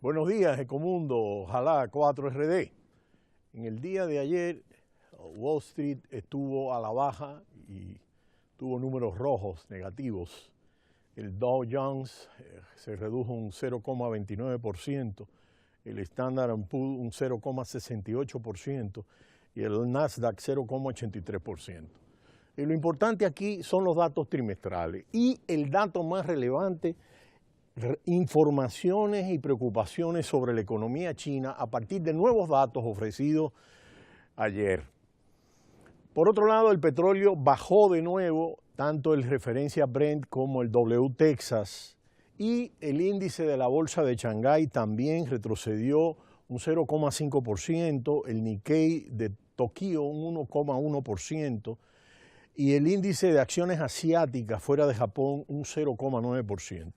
Buenos días, Ecomundo, ojalá 4RD. En el día de ayer, Wall Street estuvo a la baja y tuvo números rojos, negativos. El Dow Jones se redujo un 0,29%, el Standard & Poor's un 0,68% y el Nasdaq 0,83%. Y lo importante aquí son los datos trimestrales y el dato más relevante, informaciones y preocupaciones sobre la economía china a partir de nuevos datos ofrecidos ayer. Por otro lado, el petróleo bajó de nuevo, tanto el referencia Brent como el WTexas, y el índice de la bolsa de Shanghái también retrocedió un 0,5%, el Nikkei de Tokio un 1,1%, y el índice de acciones asiáticas fuera de Japón un 0,9%.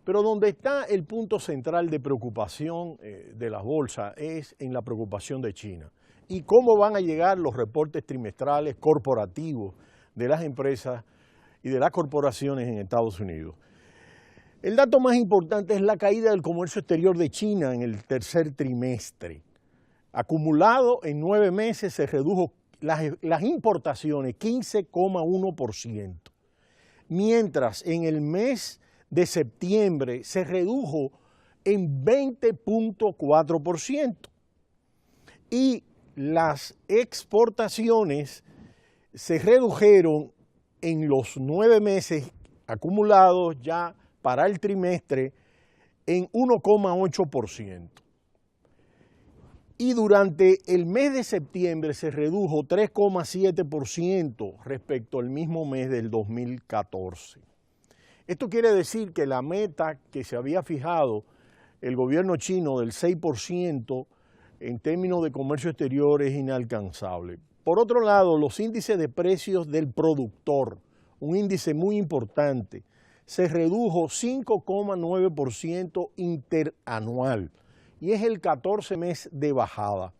Pero donde está el punto central de preocupación de las bolsas es en la preocupación de China y cómo van a llegar los reportes trimestrales corporativos de las empresas y de las corporaciones en Estados Unidos. El dato más importante es la caída del comercio exterior de China en el tercer trimestre. Acumulado en 9 meses se redujo las importaciones 15,1%, mientras en el mes de septiembre se redujo en 20,4% y las exportaciones se redujeron en los 9 meses acumulados ya para el trimestre en 1,8%. Y durante el mes de septiembre se redujo 3,7% respecto al mismo mes del 2014. Esto quiere decir que la meta que se había fijado el gobierno chino del 6% en términos de comercio exterior es inalcanzable. Por otro lado, los índices de precios del productor, un índice muy importante, se redujo 5,9% interanual y es el 14 mes de bajada.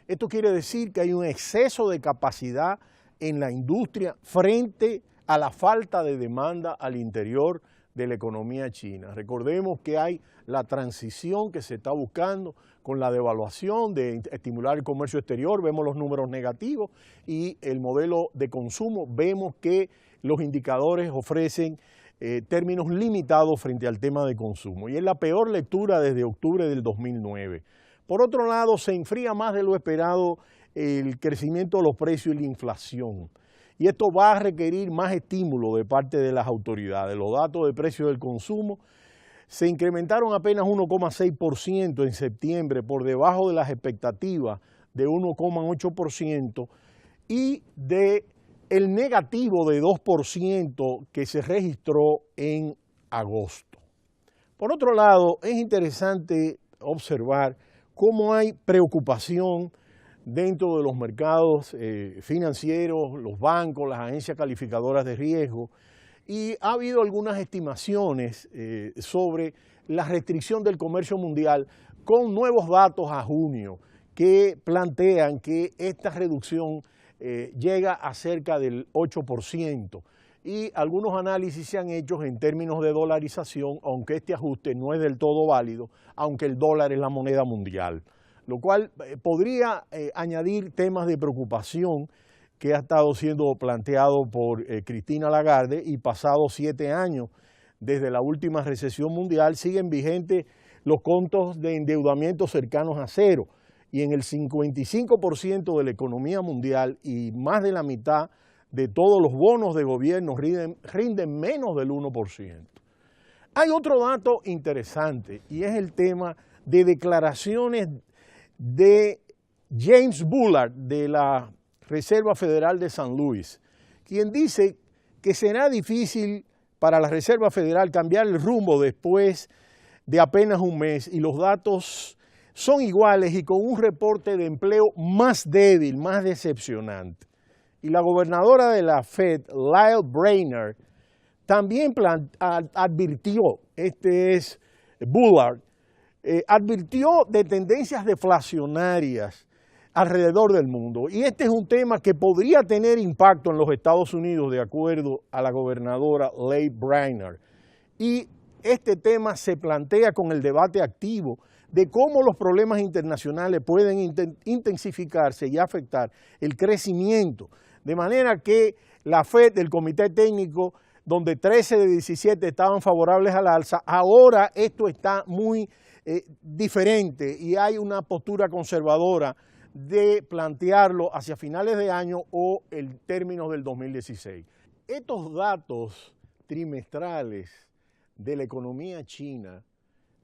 Esto quiere decir que hay un exceso de capacidad en la industria frente a la falta de demanda al interior de la economía china. Recordemos que hay la transición que se está buscando con la devaluación de estimular el comercio exterior, vemos los números negativos, y el modelo de consumo, vemos que los indicadores ofrecen términos limitados frente al tema de consumo, y es la peor lectura desde octubre del 2009. Por otro lado, se enfría más de lo esperado el crecimiento de los precios y la inflación. Y esto va a requerir más estímulo de parte de las autoridades. Los datos de precios del consumo se incrementaron apenas 1,6% en septiembre, por debajo de las expectativas de 1,8% y de el negativo de 2% que se registró en agosto. Por otro lado, es interesante observar cómo hay preocupación dentro de los mercados financieros, los bancos, las agencias calificadoras de riesgo, y ha habido algunas estimaciones sobre la restricción del comercio mundial con nuevos datos a junio que plantean que esta reducción llega a cerca del 8%, y algunos análisis se han hecho en términos de dolarización, aunque este ajuste no es del todo válido, aunque el dólar es la moneda mundial, lo cual podría añadir temas de preocupación que ha estado siendo planteado por Christine Lagarde, y pasados 7 años desde la última recesión mundial siguen vigentes los costos de endeudamiento cercanos a cero, y en el 55% de la economía mundial y más de la mitad de todos los bonos de gobierno rinden menos del 1%. Hay otro dato interesante y es el tema de declaraciones de James Bullard de la Reserva Federal de San Luis, quien dice que será difícil para la Reserva Federal cambiar el rumbo después de apenas un mes, y los datos son iguales y con un reporte de empleo más débil, más decepcionante. Y la gobernadora de la Fed, Lael Brainerd, también advirtió, este es Bullard, advirtió de tendencias deflacionarias alrededor del mundo, y este es un tema que podría tener impacto en los Estados Unidos, de acuerdo a la gobernadora Lael Brainerd. Y este tema se plantea con el debate activo de cómo los problemas internacionales pueden intensificarse y afectar el crecimiento. De manera que la FED, el Comité Técnico, donde 13 de 17 estaban favorables al alza, ahora esto está muy diferente y hay una postura conservadora de plantearlo hacia finales de año o el término del 2016. Estos datos trimestrales de la economía china,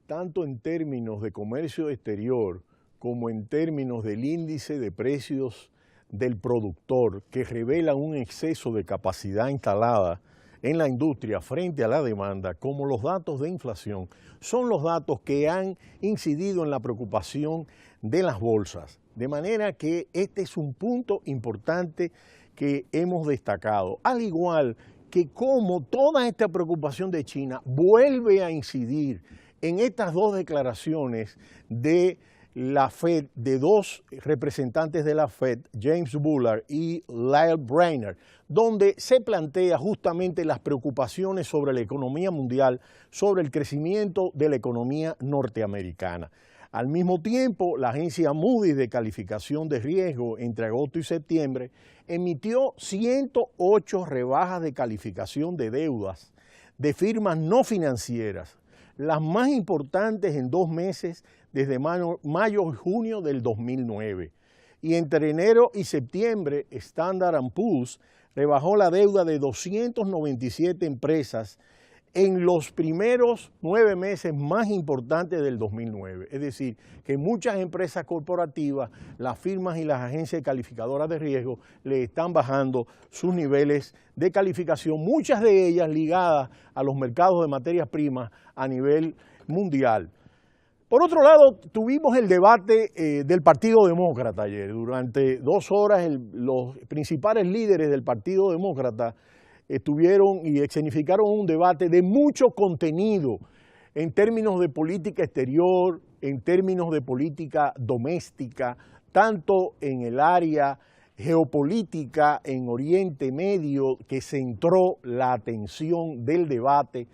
tanto en términos de comercio exterior como en términos del índice de precios del productor, que revelan un exceso de capacidad instalada en la industria frente a la demanda, como los datos de inflación, son los datos que han incidido en la preocupación de las bolsas. De manera que este es un punto importante que hemos destacado, al igual que como toda esta preocupación de China vuelve a incidir en estas dos declaraciones de la FED, de dos representantes de la FED, James Bullard y Lael Brainerd, donde se plantea justamente las preocupaciones sobre la economía mundial, sobre el crecimiento de la economía norteamericana. Al mismo tiempo, la agencia Moody's de calificación de riesgo entre agosto y septiembre emitió 108 rebajas de calificación de deudas de firmas no financieras, las más importantes en 2 meses desde mayo y junio del 2009. Y entre enero y septiembre, Standard & Poor's rebajó la deuda de 297 empresas en los primeros 9 meses más importantes del 2009. Es decir, que muchas empresas corporativas, las firmas y las agencias calificadoras de riesgo le están bajando sus niveles de calificación, muchas de ellas ligadas a los mercados de materias primas a nivel mundial. Por otro lado, tuvimos el debate del Partido Demócrata ayer. Durante 2 horas los principales líderes del Partido Demócrata estuvieron y escenificaron un debate de mucho contenido en términos de política exterior, en términos de política doméstica, tanto en el área geopolítica en Oriente Medio, que centró la atención del debate,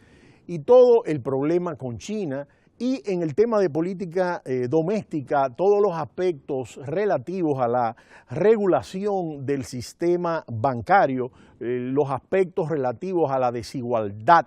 y todo el problema con China, y en el tema de política doméstica, todos los aspectos relativos a la regulación del sistema bancario, los aspectos relativos a la desigualdad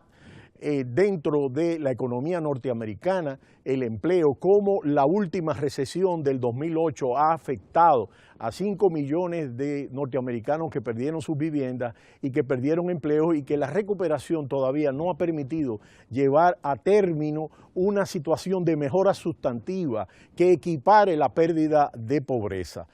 dentro de la economía norteamericana, el empleo, cómo la última recesión del 2008 ha afectado a 5 millones de norteamericanos que perdieron sus viviendas y que perdieron empleo, y que la recuperación todavía no ha permitido llevar a término una situación de mejora sustantiva que equipare la pérdida de pobreza.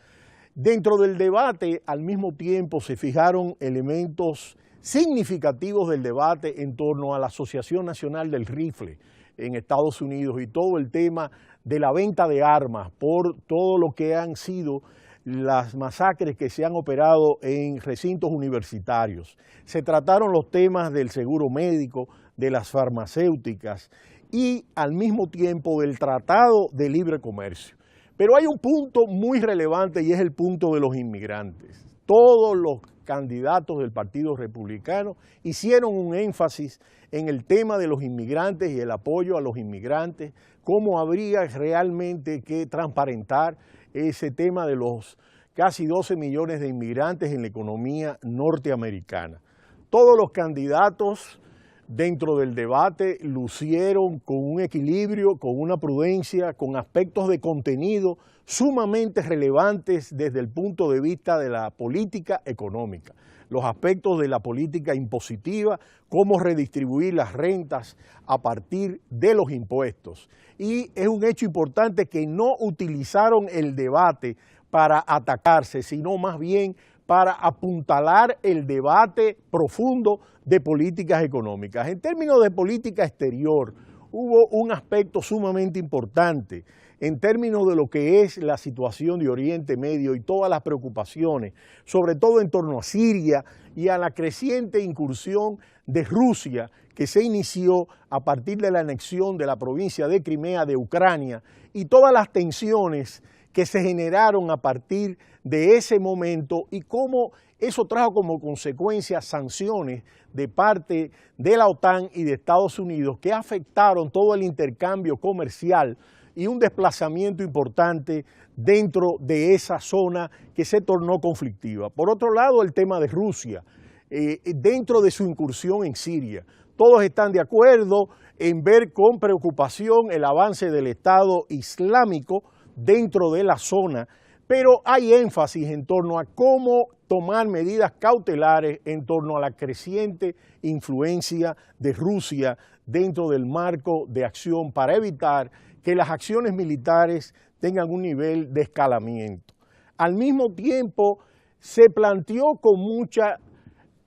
Dentro del debate, al mismo tiempo, se fijaron elementos significativos del debate en torno a la Asociación Nacional del Rifle en Estados Unidos y todo el tema de la venta de armas por todo lo que han sido las masacres que se han operado en recintos universitarios. Se trataron los temas del seguro médico, de las farmacéuticas y al mismo tiempo del Tratado de Libre Comercio. Pero hay un punto muy relevante y es el punto de los inmigrantes. Todos los candidatos del Partido Republicano hicieron un énfasis en el tema de los inmigrantes y el apoyo a los inmigrantes, cómo habría realmente que transparentar ese tema de los casi 12 millones de inmigrantes en la economía norteamericana. Todos los candidatos dentro del debate lucieron con un equilibrio, con una prudencia, con aspectos de contenido sumamente relevantes desde el punto de vista de la política económica. Los aspectos de la política impositiva, cómo redistribuir las rentas a partir de los impuestos. Y es un hecho importante que no utilizaron el debate para atacarse, sino más bien para apuntalar el debate profundo de políticas económicas. En términos de política exterior, hubo un aspecto sumamente importante en términos de lo que es la situación de Oriente Medio y todas las preocupaciones, sobre todo en torno a Siria y a la creciente incursión de Rusia que se inició a partir de la anexión de la provincia de Crimea de Ucrania, y todas las tensiones que se generaron a partir de ese momento y cómo eso trajo como consecuencia sanciones de parte de la OTAN y de Estados Unidos que afectaron todo el intercambio comercial y un desplazamiento importante dentro de esa zona que se tornó conflictiva. Por otro lado, el tema de Rusia, dentro de su incursión en Siria. Todos están de acuerdo en ver con preocupación el avance del Estado Islámico dentro de la zona, pero hay énfasis en torno a cómo tomar medidas cautelares en torno a la creciente influencia de Rusia dentro del marco de acción para evitar que las acciones militares tengan un nivel de escalamiento. Al mismo tiempo, se planteó con mucha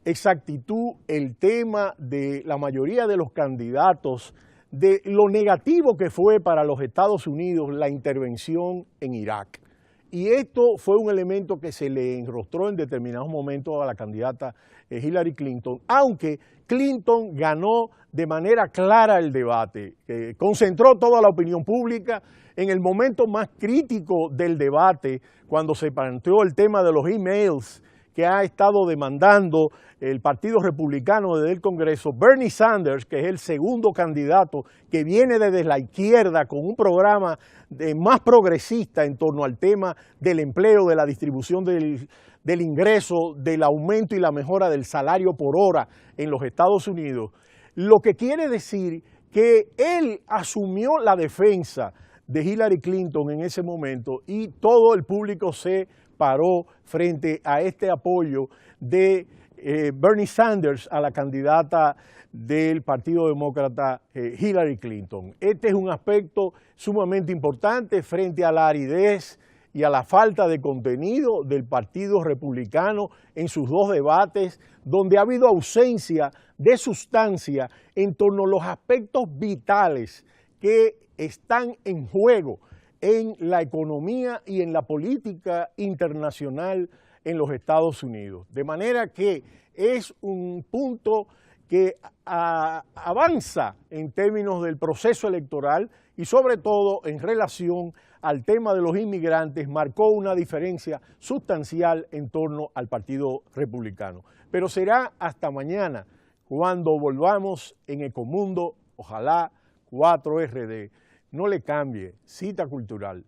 exactitud el tema de la mayoría de los candidatos de lo negativo que fue para los Estados Unidos la intervención en Irak. Y esto fue un elemento que se le enrostró en determinados momentos a la candidata Hillary Clinton, aunque Clinton ganó de manera clara el debate, concentró toda la opinión pública en el momento más crítico del debate, cuando se planteó el tema de los emails que ha estado demandando el Partido Republicano desde el Congreso. Bernie Sanders, que es el segundo candidato que viene desde la izquierda con un programa más progresista en torno al tema del empleo, de la distribución del ingreso, del aumento y la mejora del salario por hora en los Estados Unidos, lo que quiere decir que él asumió la defensa de Hillary Clinton en ese momento y todo el público se paró frente a este apoyo de Bernie Sanders a la candidata del Partido Demócrata Hillary Clinton. Este es un aspecto sumamente importante frente a la aridez y a la falta de contenido del Partido Republicano en sus dos debates, donde ha habido ausencia de sustancia en torno a los aspectos vitales que están en juego en la economía y en la política internacional en los Estados Unidos. De manera que es un punto que avanza en términos del proceso electoral y sobre todo en relación al tema de los inmigrantes, marcó una diferencia sustancial en torno al Partido Republicano. Pero será hasta mañana cuando volvamos en Ecomundo, ojalá 4RD. No le cambie, Cita Cultural.